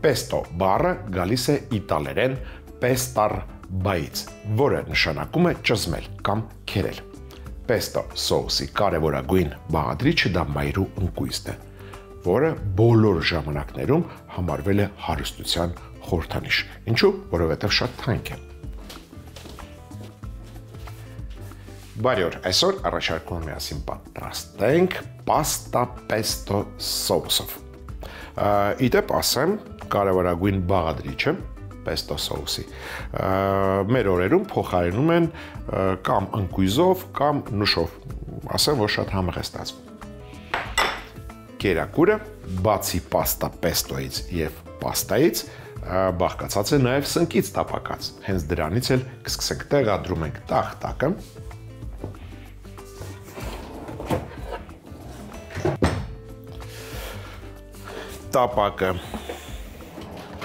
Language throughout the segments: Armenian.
Pesto բառը գալիս է իտալերեն pestar բայից, որը նշանակում է ճզմել կամ քերել։ Pesto սոուսի կարևորագույն բաղադրիչը դա մայրու ընկույզն է, որը բոլոր ժամանակներում համարվել է հարստության խորհրդանիշ։ Ինչու՞, որովհետև շատ թանկ է։ Բարի օր, այսօր առաջարկում եմ միասին պատրաստենք պաստա pesto սոուսով։ Իդեպ ասեմ, կարևորագույն բաղադրիչը pesto սոուսի մեր օրերում փոխարինում են կամ ընկույզով, կամ նուշով, ասեմ, որ շատ համեղ է ստացվում։ Կերակուրը, բացի պաստա pesto-ից եւ պաստայից, բաղկացած է նաեւ սնկից տապակած։ Հենց դրանից էլ կսկսենք տեղադրում ենք տախտակը։ Տապակը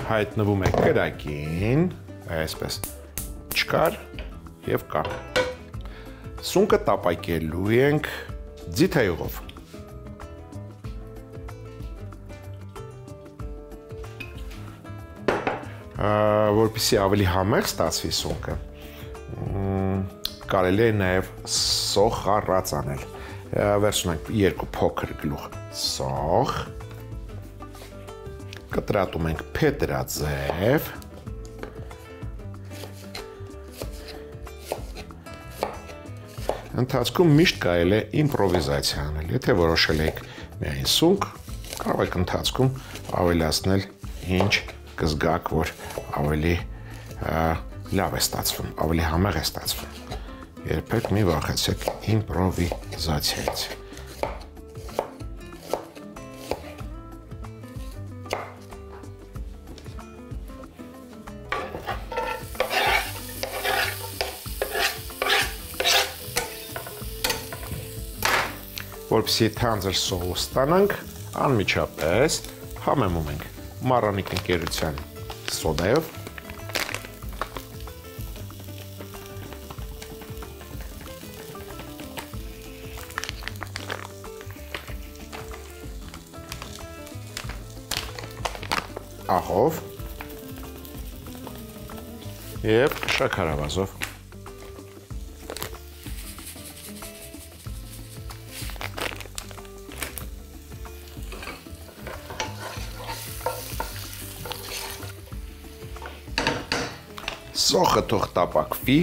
հայտնվում է կրակին, այսպես չկար և կա։ Սունկը տապակելու ենք ձիթայուղով։ Որպեսզի ավելի համեղ ստացվի սունկը, կարելի է նաև սոխառած անել։ Վերցնում ենք երկու փոքր գլուխ սոխ, կտրատում ենք փետրաձև, ընթացքում միշտ կարելի է իմպրովիզացիա անել։ Եթե որոշել եք միայն սունկ, կարող եք ընթացքում ավելացնել ինչ կզգաք, որ ավելի լավ է ստացվում, ավելի համեղ է ստացվում։ Երբեք մի վախեցեք իմպրովիզացիայից։ Որպեսզի թանձր սոուս ստանանք, անմիջապես համեմում ենք մառանիկ ընկերության սոդայով, աղով և շաքարավազով։ Սոխը թող տապակվի,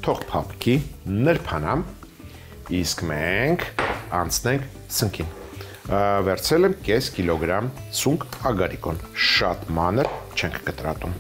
թող փափկի, նրբանա, իսկ մենք անցնենք սնկին։ Վերցրել եմ կես կիլոգրամ սունկ ագարիկոն, շատ մանր չենք կտրատում։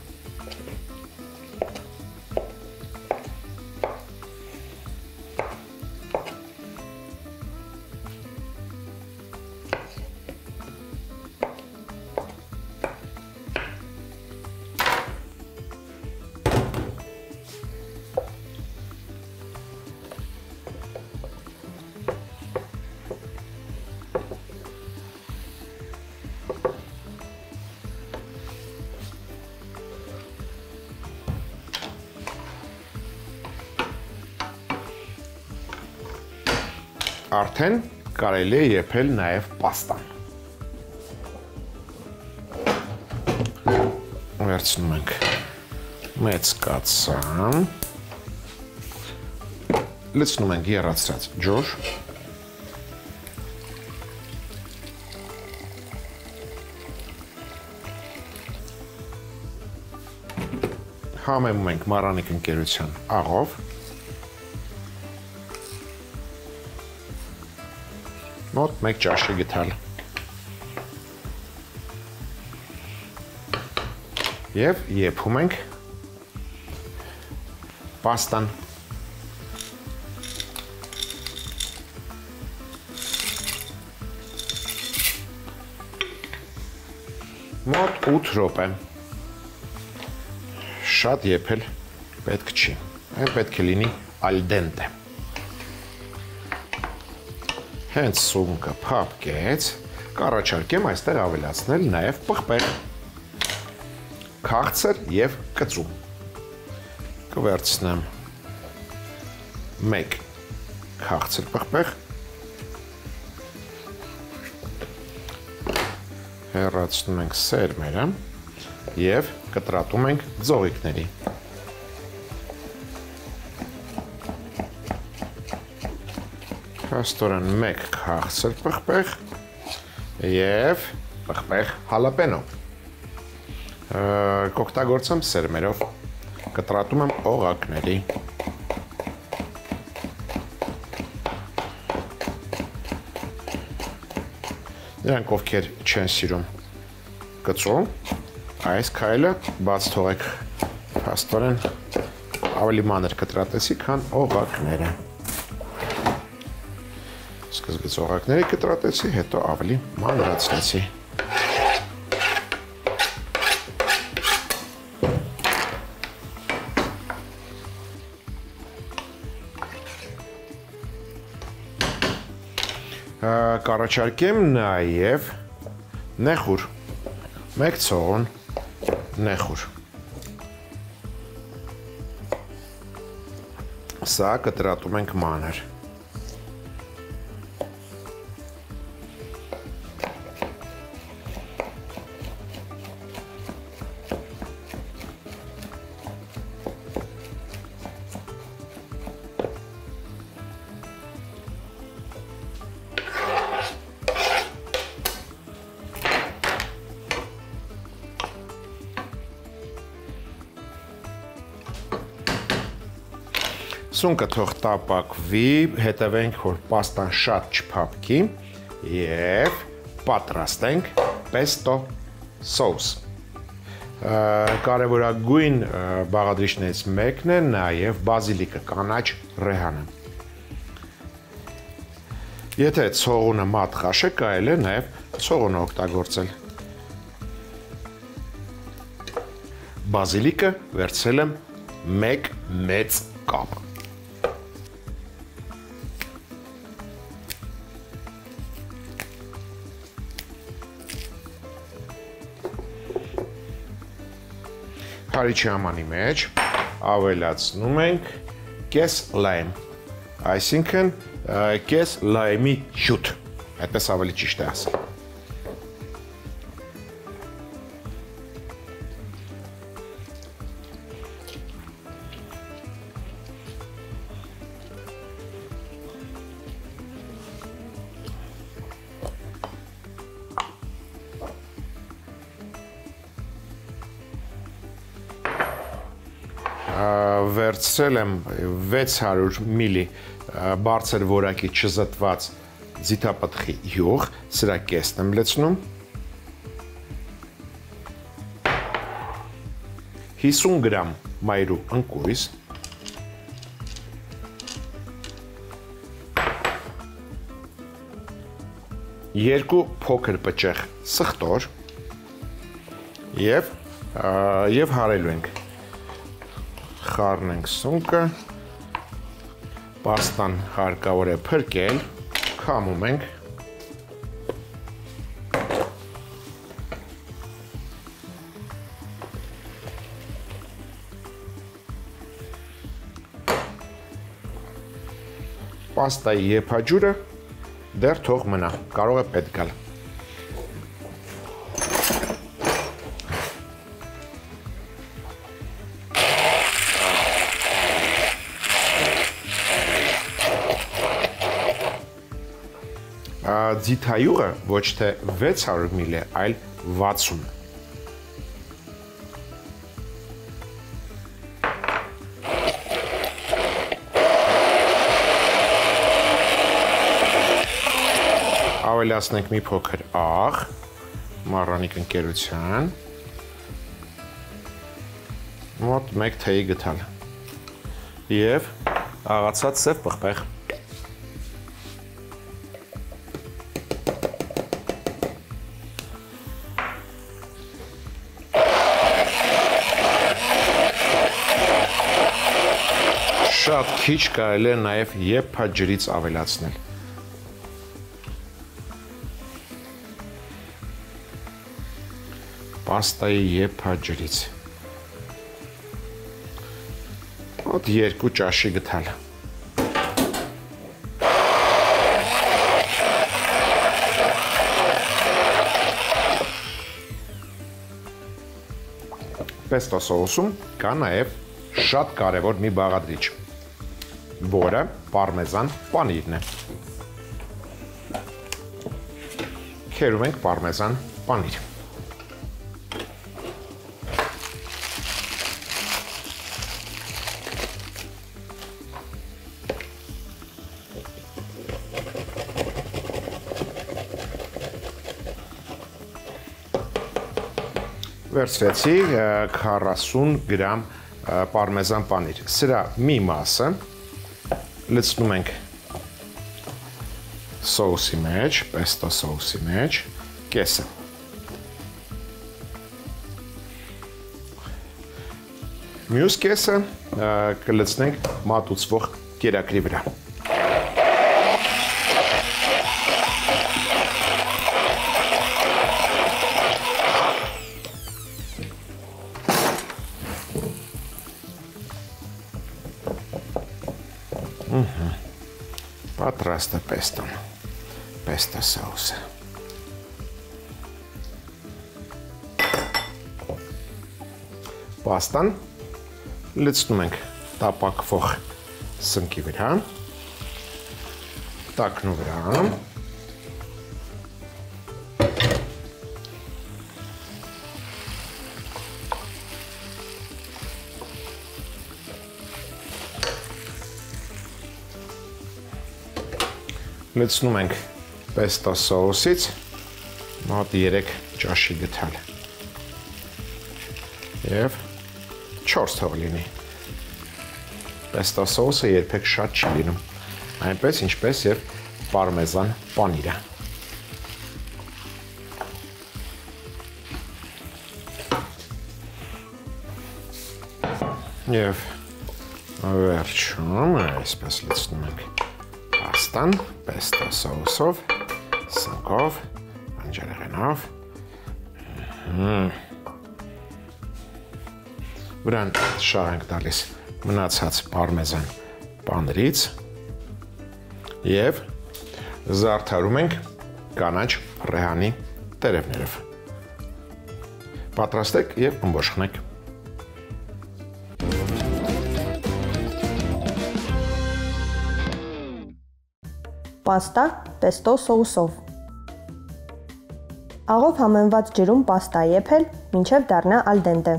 Արդեն կարելի է եփել նաև պաստան։ Վերցնում ենք մեծ կացան, լցնում ենք եռացրած ջուր, համեմում ենք մառանիկ ընկերության աղով, մոտ մեկ ճաշի գթալ և եփում ենք պաստան։ Մոտ 8 րոպե։ Շատ եփել պետք չի, այն պետք է լինի al dente։ Հենց սունկը փափկեց, կառաջարկեմ այստեղ ավելացնել նաև պղպեղ, քաղցր և կծու։ Կվերցնեմ մեկ քաղցր պղպեղ, հեռացնում ենք սերմերը, և կտրատում ենք ձողիկների։ Հաստորեն մեկ քաղցր պղպեղ և պղպեղ հալապենո։ Կօգտագործեմ սերմերով, կտրատում եմ օղակների։ Նրանք, ովքեր չեն սիրում կծու, այս քայլը բաց թողեք, փաստորեն ավելի մանր կտրատեցի, քան օղակները։ Սկզբից օղակների կտրատեցի, հետո ավելի մանրացրեցի։ Կառաջարկեմ նաև նեխուր, մեկ ցողուն նեխուր։ Սա կտրատում ենք մանր։ Սունկը թող տապակվի, հետևենք, որ պաստան շատ չփափկի և պատրաստենք պեստո սոուս։ Կարևորագույն բաղադրիչներից մեկն է նաև բազիլիկը, կանաչ ռեհանը։ Եթե ցողունը մատ խաշ է, կարելի է նաև ցողունը օգտագործել։ Բազիլիկը վերցրել եմ մեկ մեծ կապ։ Հարիչի համանի մեջ ավելացնում ենք կես լայմ, այսինքն կես լայմի հյութ, այդպես ավելի ճիշտ է ասել։ Վերցրել եմ 600 մլի բարձր որակի չզտված ձիթապտղի յուղ, սրա կեսն եմ լցնում, 50 գրամ մայրու ընկույզ, 2 փոքր պճեղ սխտոր և հարելու ենք։ Խառնենք սունկը, պաստան հարկավոր է փրկել, քամում ենք։ Պաստայի եփաջուրը դեռ թող մնա, կարող է պետք գալ։ Ձիթայուղը ոչ թե 600 մլ է, այլ 60։ Ավելացնենք մի փոքր աղ, մառանիկ ընկերության, մոտ 1 թեյի գթալ և աղացած սև պղպեղ։ Շատ քիչ կարելի է նաև եփաջրից ավելացնել։ Պաստայի եփաջրից։ Մոտ 2 ճաշի գթալ։ Pesto սոուսում կա նաև շատ կարևոր մի բաղադրիչ, որը պարմեզան պանիրն է։ Քերում ենք պարմեզան պանիր։ Վերցրեցի 40 գրամ պարմեզան պանիր։ Սրա մի մասը լցնում ենք սոուսի մեջ, pesto սոուսի մեջ, կեսը։ Մյուս կեսը կլցնենք մատուցվող կերակրի վրա։ Պատրաստ է պեստոն, pesto սոուսը։ Պաստան լցնում ենք տապակվող սնկի վրա, տակնու վրա, լցնում ենք pesto սոուսից մոտ 3 ճաշի գթալ և 4 թող լինի։ Pesto սոուսը երբեք շատ չի լինում, այնպես ինչպես և պարմեզան պանիրը։ Եվ վերջում այսպես լցնում ենք պաստան pesto սոուսով, սնկով, անջարեղենով։ Վրան շաղ ենք տալիս մնացած պարմեզան պանիրից և զարդարում ենք կանաչ ռեհանի տերևներով։ Պատրաստեք և ըմբոշխնեք։ Պաստա pesto սոուսով։ Աղով համեմված ջրում պաստա եփել, մինչև դառնա al dente։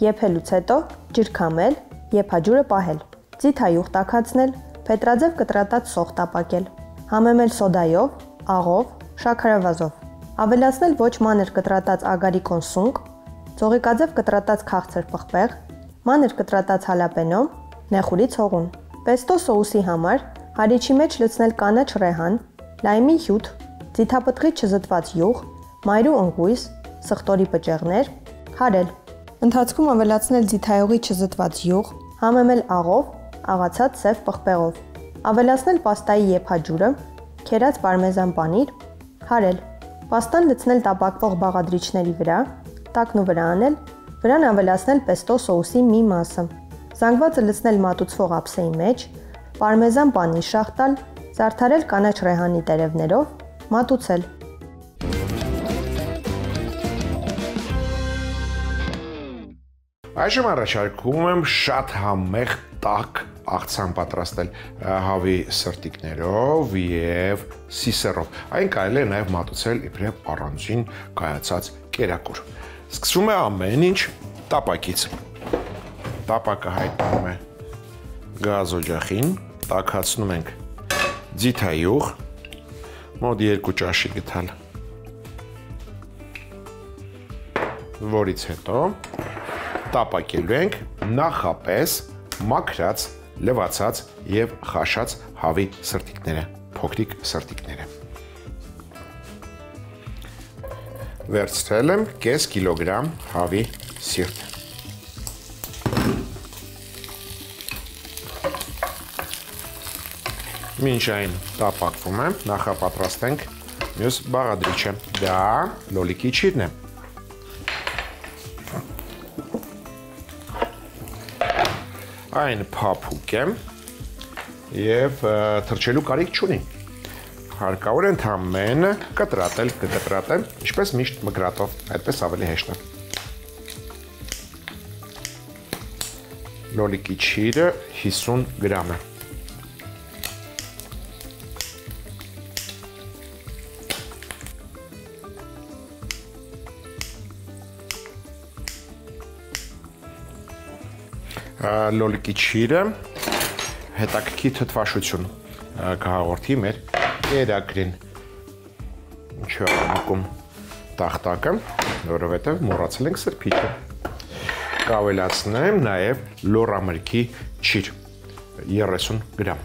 Եփելուց հետո ջր քամել, եփաջուրը պահել։ Ձիթայուղ տաքացնել, փետրաձև կտրատած սոխ տապակել։ Համեմել սոդայով, աղով, շաքարավազով։ Ավելացնել ոչ մանր կտրատած ագարիկոն սունկ, ծողիկաձև կտրատած քաղցր պղպեղ, մանր կտրատած հալապենո, նեխուրի ցողուն։ Pesto սոուսի համար հարիչի մեջ լցնել կանաչ ռեհան, լայմի հյութ, ձիթապտղի չզտված յուղ, մայրու ընկույզ, սխտորի պճեղներ, քարել։ Ընթացքում ավելացնել ձիթայուղի չզտված յուղ, համեմել աղով, աղացած սև պղպեղով։ Ավելացնել պաստայի եփաջուրը, քերած պարմեզան պանիր, քարել։ Պաստան լցնել տապակվող բաղադրիչների վրա, տակնու վրա անել, վրան ավելացնել pesto սոուսի մի մասը։ Զանգվածը լցնել մատուցվող ափսեի մեջ, պարմեզան պանիր շաղ տալ, զարդարել կանաչ ռեհանի տերևներով, մատուցել։ Այժմ առաջարկում եմ շատ համեղ տաք աղցան պատրաստել հավի սրտիկներով և սիսեռով։ Այն կարելի է նաև մատուցել իբրև առանձին կայացած կերակուր։ Սկսվում է ամեն ինչ տապակից։ Տապակը հայտնվում է գազօջախին, տաքացնում ենք ձիթայուղ, մոտ 2 ճաշի գթալ, որից հետո տապակելու ենք նախապես մաքրած, լվացած և խաշած հավի սրտիկները, փոքրիկ սրտիկները։ Վերցրել եմ կես կիլոգրամ հավի սիրտ։ Մինչ այն տապակվում է, նախապատրաստենք մյուս բաղադրիչը։ Դա լոլիկի չիրն է։ Այն փափուկ է և թրջելու կարիք չունի։ Հարկավոր է ընդամենը կտրատել, ինչպես միշտ մկրատով, այդպես ավելի հեշտ է։ լոլիկի չիրը 50 գրամ է։ Լոլիկի չիրը հետաքրքիր թթվաշություն կհաղորդի մեր երակրին։ Ինչու անկում տախտակը, որովհետև մոռացել ենք սրբիչը։ Կավելացնեմ նաև լոռամրգի չիր 30 գրամ։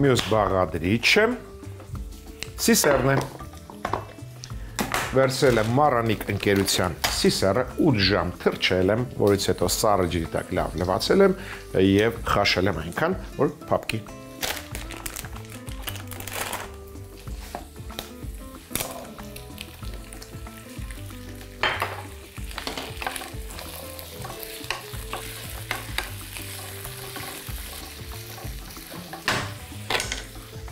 Մյուս բաղադրիչը սիսերն է։ Վերցրել եմ Մարանիկ ընկերության սիսերը 8 ժամ թրջել եմ, որից հետո սառը ջրի տակ լավ լվացել եմ եւ խաշել եմ այնքան, որ փափկի։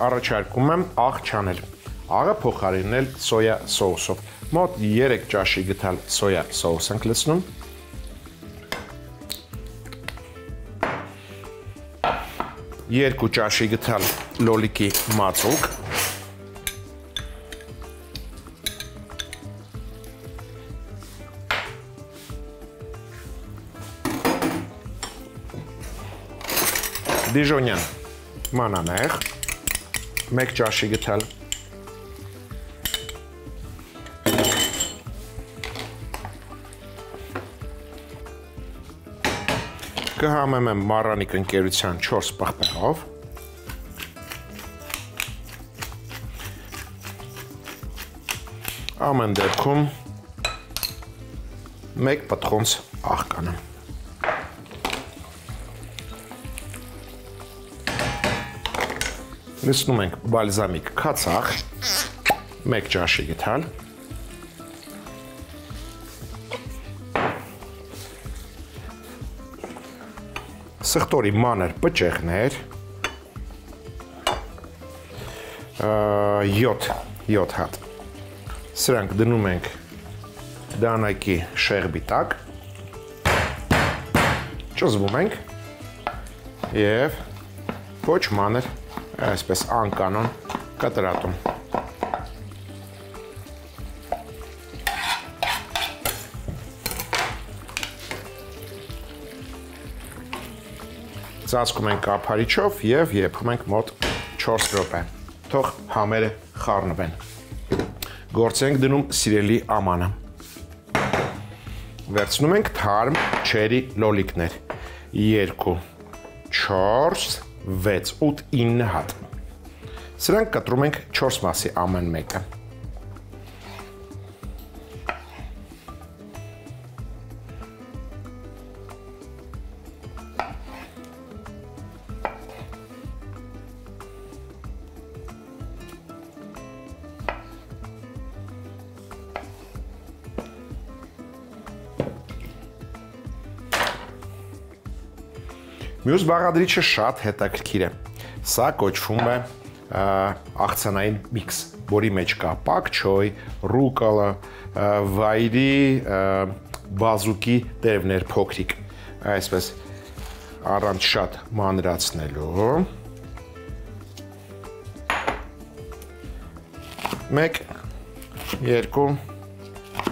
Առաջարկում եմ աղ չանել։ Աղը փոխարինել սոյա սոուսով։ Մոտ 3 ճաշի գթալ սոյա սոուս ենք լցնում։ Երկու ճաշի գթալ լոլիկի մածուկ։ Դիժոնյան մանանեխ 1 ճաշի գթալ։ Կհամեմեմ Մարանիկ ընկերության 4 պղպեղով։ Ամեն դեպքում 1 պտղոնց աղ կանեմ։ Լցնում ենք բալզամիկ քացախ 1 ճաշի գթալ։ Սխտորի մանր պճեղներ 7 հատ։ Սրանք դնում ենք դանակի շեղբի տակ, ճզվում ենք և ոչ մանր, այսպես անկանոն կտրատում։ Ծածկում ենք կափարիչով և եփում ենք մոտ 4 րոպե։ Թող համերը խառնվեն։ Գործ ենք դնում սիրելի ամանը։ Վերցնում ենք թարմ չերի լոլիկներ։ 2, 4, 6, 8, 9 հատ։ Սրանք կտրում ենք 4 մասի ամեն մեկը։ Մյուս բաղադրիչը շատ հետաքրքիր է։ Սա կոչվում է աղցանային միքս, որի մեջ կա պակչոյ, ռուկոլա, վայրի, բազուկի տերևներ փոքրիկ, այսպես առանց շատ մանրացնելու։ 1, 2,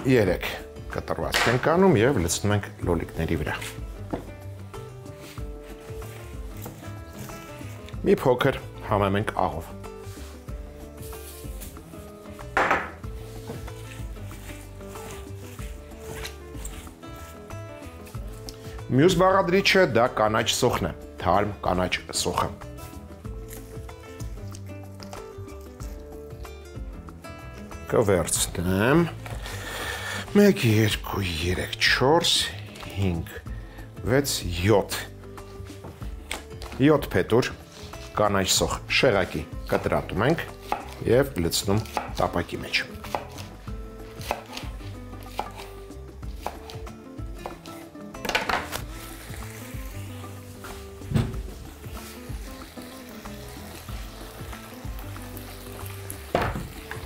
3 կտրված ենք անում և լցնում ենք լոլիկների վրա։ Մի փոքր համեմ ենք աղով։ Մյուս բաղադրիչը դա կանաչ սոխն է, թարմ կանաչ սոխը։ Կվերցնեմ 1, 2, 3, 4, 5, 6, 7 փետուր կանաչ սոխ շեղակի կտրատում ենք և լցնում տապակի մեջ։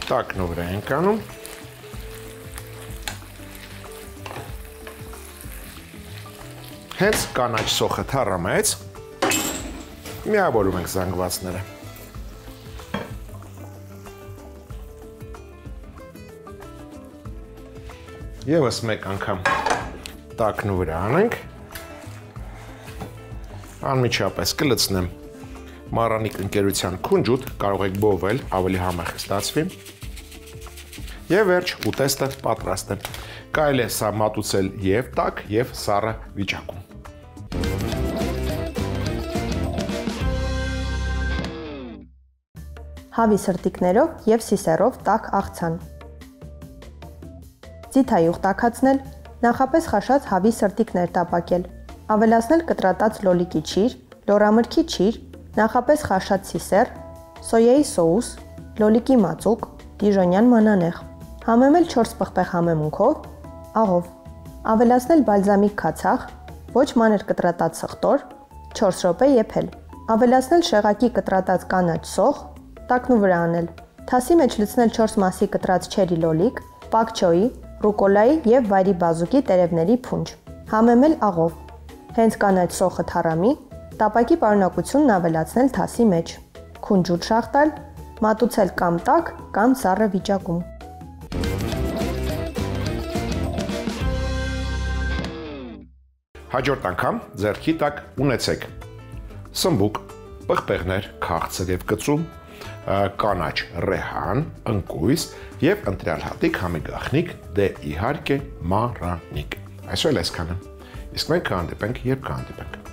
Տակն ու վրա ենք անում Հենց կանաչ սոխը թառամեց, միավորում ենք զանգվածները։ Եվս մեկ անգամ տակնու վրա անենք, անմիջապես կլցնեմ մառանիկ ընկերության քունջուտ, կարող եք բովել, ավելի համեղ կստացվի, և վերջ ուտեստը պատրաստ է։ Կարելի է սա մատուցել և տաք, և սառը վիճակում։ Հավի սրտիկներով և սիսեռով տաք աղցան։ Ձիթայուղ տաքացնել, նախապես խաշած հավի սրտիկներ տապակել, ավելացնել կտրատած լոլիկի չիր, լոռամրգի չիր, նախապես խաշած սիսեռ, սոյայի սոուս, լոլիկի մածուկ, դիժոնյան մանանեխ, համեմել 4 պղպեղ համեմունքով, աղով, ավելացնել բալզամիկ քացախ, ոչ մանր կտրատած սխտոր, 4 րոպե եփել, ավելացնել շեղակի կտրատած կանաչ սոխ, տակնու վրա անել, թասի մեջ լցնել 4 մասի կտրած չերի լոլիկ, պակչոյի, ռուկոլայի և վայրի բազուկի տերևների փունջ, համեմել աղով, հենց կանաչ սոխը թառամի, տապակի պարունակությունն ավելացնել թասի մեջ, քունջուտ շաղտալ, մատուցել կամ տաք, կամ սառը վիճակում։ Հաջորդ անգամ ձեռքի տակ ունեցեք սմբուկ, պղպեղներ, քաղցր և կծում, կանաչ ռեհան, ընկույզ և ընտրյալ հատիկ համի գաղտնիք, դե իհարկե մառանիկ։ Այսօր այսքանը, իսկ մենք կհանդիպենք, երբ կհանդիպենք։